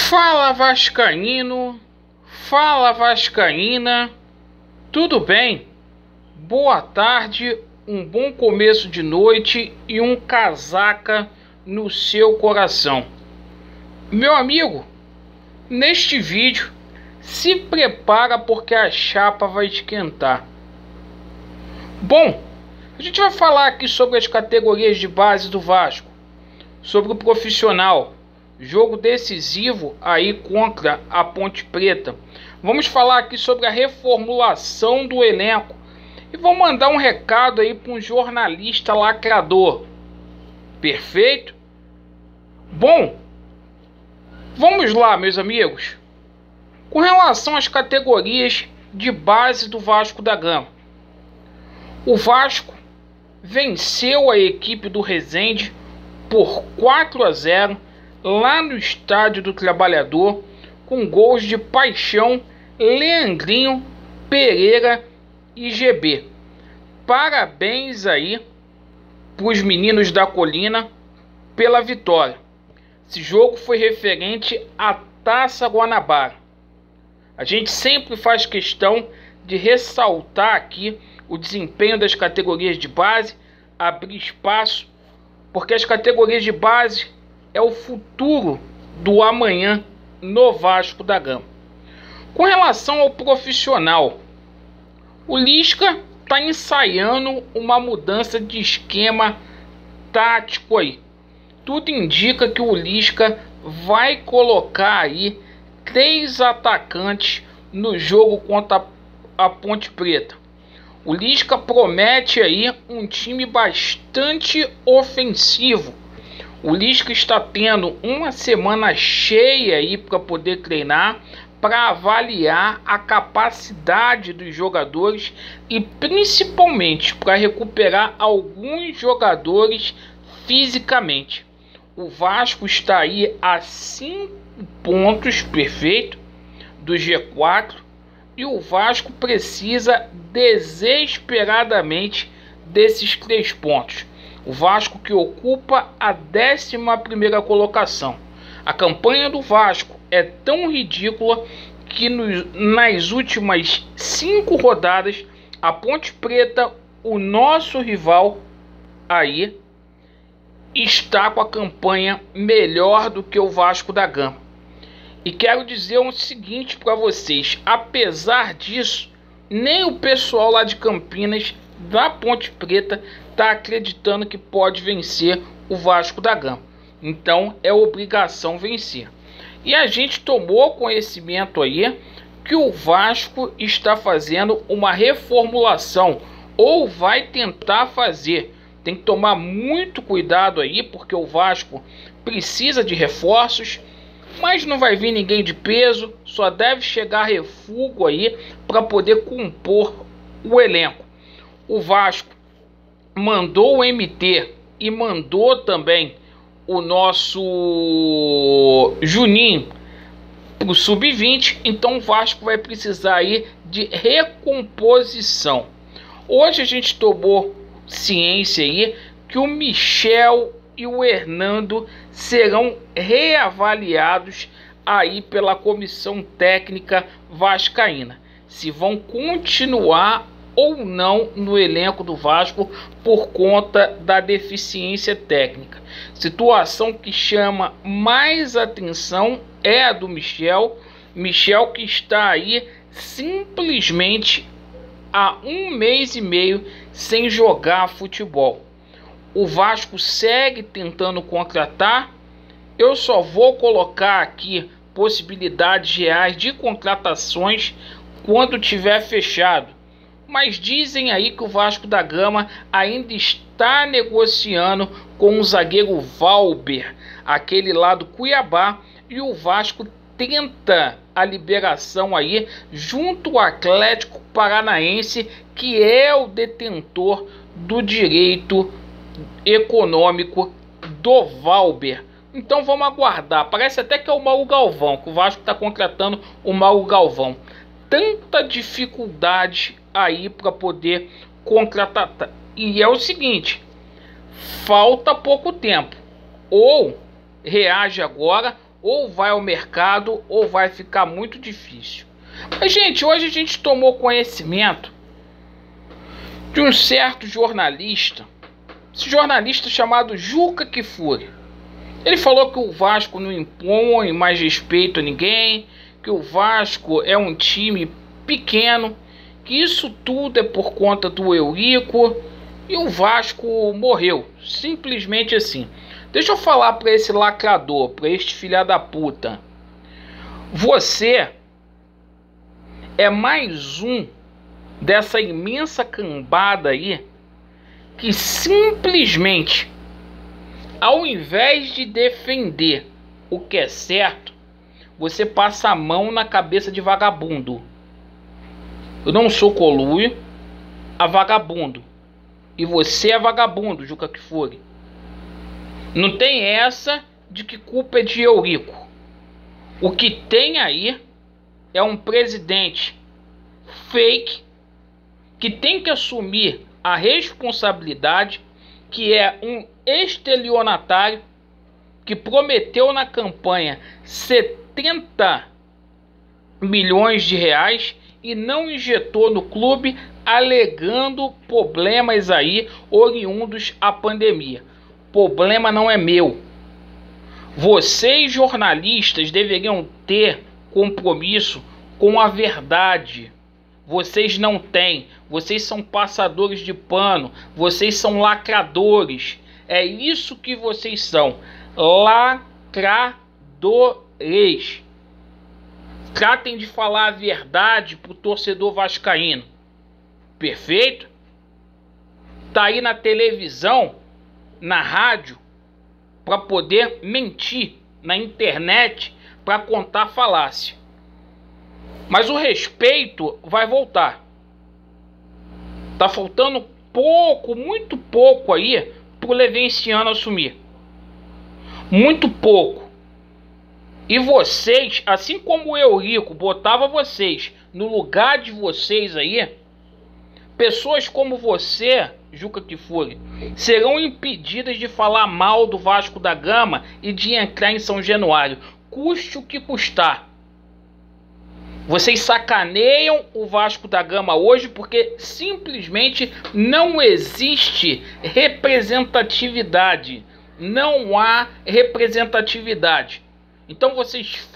Fala vascaíno, fala vascaína, tudo bem? Boa tarde, um bom começo de noite e um casaca no seu coração. Meu amigo, neste vídeo, se prepara porque a chapa vai esquentar. Bom, a gente vai falar aqui sobre as categorias de base do Vasco, sobre o profissional, jogo decisivo aí contra a Ponte Preta. Vamos falar aqui sobre a reformulação do elenco e vou mandar um recado aí para um jornalista lacrador. Perfeito? Bom, vamos lá, meus amigos. Com relação às categorias de base do Vasco da Gama, o Vasco venceu a equipe do Resende por 4-0 lá no Estádio do Trabalhador, com gols de Paixão, Leandrinho, Pereira e GB. Parabéns aí para os meninos da Colina pela vitória. Esse jogo foi referente à Taça Guanabara. A gente sempre faz questão de ressaltar aqui o desempenho das categorias de base, abrir espaço, porque as categorias de base é o futuro do amanhã no Vasco da Gama. Com relação ao profissional, o Lisca está ensaiando uma mudança de esquema tático aí. Tudo indica que o Lisca vai colocar aí 3 atacantes no jogo contra a Ponte Preta. O Lisca promete aí um time bastante ofensivo. O Lisca está tendo uma semana cheia aí para poder treinar, para avaliar a capacidade dos jogadores e principalmente para recuperar alguns jogadores fisicamente. O Vasco está aí a 5 pontos, perfeito, do G4, e o Vasco precisa desesperadamente desses 3 pontos. O Vasco que ocupa a 11ª colocação. A campanha do Vasco é tão ridícula que nas últimas 5 rodadas, a Ponte Preta, o nosso rival aí, está com a campanha melhor do que o Vasco da Gama. E quero dizer o seguinte para vocês: apesar disso, nem o pessoal lá de Campinas, da Ponte Preta, está acreditando que pode vencer o Vasco da Gama. Então é obrigação vencer. E a gente tomou conhecimento aí que o Vasco está fazendo uma reformulação, ou vai tentar fazer. Tem que tomar muito cuidado aí, porque o Vasco precisa de reforços, mas não vai vir ninguém de peso, só deve chegar refúgio aí para poder compor o elenco. O Vasco mandou o MT e mandou também o nosso Juninho para o Sub-20, então o Vasco vai precisar aí de recomposição. Hoje a gente tomou ciência aí que o Michel e o Hernando serão reavaliados aí pela comissão técnica vascaína, se vão continuar ou não no elenco do Vasco por conta da deficiência técnica. Situação que chama mais atenção é a do Michel que está aí simplesmente há 1 mês e meio sem jogar futebol. O Vasco segue tentando contratar. Eu só vou colocar aqui possibilidades reais de contratações quando tiver fechado. Mas dizem aí que o Vasco da Gama ainda está negociando com o zagueiro Valber, aquele lá do Cuiabá, e o Vasco tenta a liberação aí junto ao Atlético Paranaense, que é o detentor do direito econômico do Valber. Então vamos aguardar. Parece até que é o Mauro Galvão, que o Vasco está contratando o Mauro Galvão. Tanta dificuldade aí para poder contratar. E é o seguinte, falta pouco tempo. Ou reage agora ou vai ao mercado ou vai ficar muito difícil. Mas, gente, hoje a gente tomou conhecimento de um certo jornalista, esse jornalista chamado Juca Kfouri. Ele falou que o Vasco não impõe mais respeito a ninguém, que o Vasco é um time pequeno, que isso tudo é por conta do Eurico e o Vasco morreu, simplesmente assim. Deixa eu falar para esse lacrador, para este filha da puta. Você é mais um dessa imensa cambada aí que simplesmente, ao invés de defender o que é certo, você passa a mão na cabeça de vagabundo. Eu não sou coluio a vagabundo. E você é vagabundo, Juca Kfouri. Não tem essa de que culpa é de Eurico. O que tem aí é um presidente fake que tem que assumir a responsabilidade, que é um estelionatário que prometeu na campanha 70 milhões de reais e não injetou no clube, alegando problemas aí oriundos à pandemia. Problema não é meu. Vocês, jornalistas, deveriam ter compromisso com a verdade. Vocês não têm. Vocês são passadores de pano. Vocês são lacradores. É isso que vocês são. Lacradores. Tratem de falar a verdade pro torcedor vascaíno. Perfeito? Tá aí na televisão, na rádio, para poder mentir, na internet, para contar falácia. Mas o respeito vai voltar. Tá faltando pouco, muito pouco aí pro Levenciano assumir. Muito pouco. E vocês, assim como o Eurico botava vocês no lugar de vocês aí, pessoas como você, Juca Kfouri, serão impedidas de falar mal do Vasco da Gama e de entrar em São Januário, custe o que custar. Vocês sacaneiam o Vasco da Gama hoje porque simplesmente não existe representatividade. Não há representatividade. Então vocês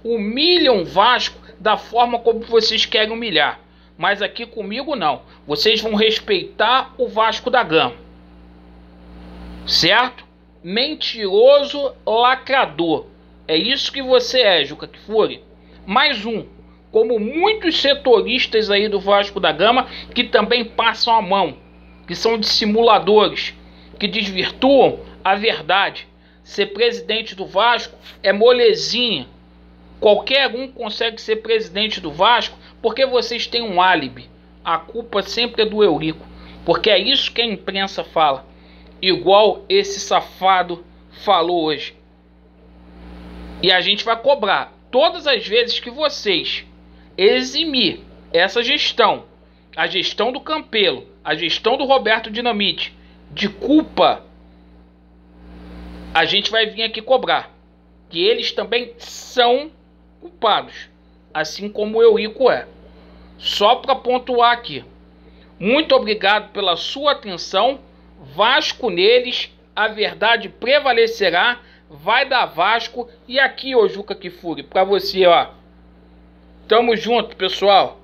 humilham o Vasco da forma como vocês querem humilhar. Mas aqui comigo não. Vocês vão respeitar o Vasco da Gama. Certo? Mentiroso lacrador. É isso que você é, Juca Kfouri. Mais um. Como muitos setoristas aí do Vasco da Gama que também passam a mão. Que são dissimuladores. Que desvirtuam a verdade. Ser presidente do Vasco é molezinha. Qualquer um consegue ser presidente do Vasco porque vocês têm um álibi. A culpa sempre é do Eurico. Porque é isso que a imprensa fala. Igual esse safado falou hoje. E a gente vai cobrar todas as vezes que vocês eximir essa gestão, a gestão do Campelo, a gestão do Roberto Dinamite, de culpa, a gente vai vir aqui cobrar. Que eles também são culpados, assim como o Eurico é. Só para pontuar aqui. Muito obrigado pela sua atenção. Vasco neles, a verdade prevalecerá. Vai dar Vasco. E aqui, ô Juca Kfouri, para você, ó. Tamo junto, pessoal.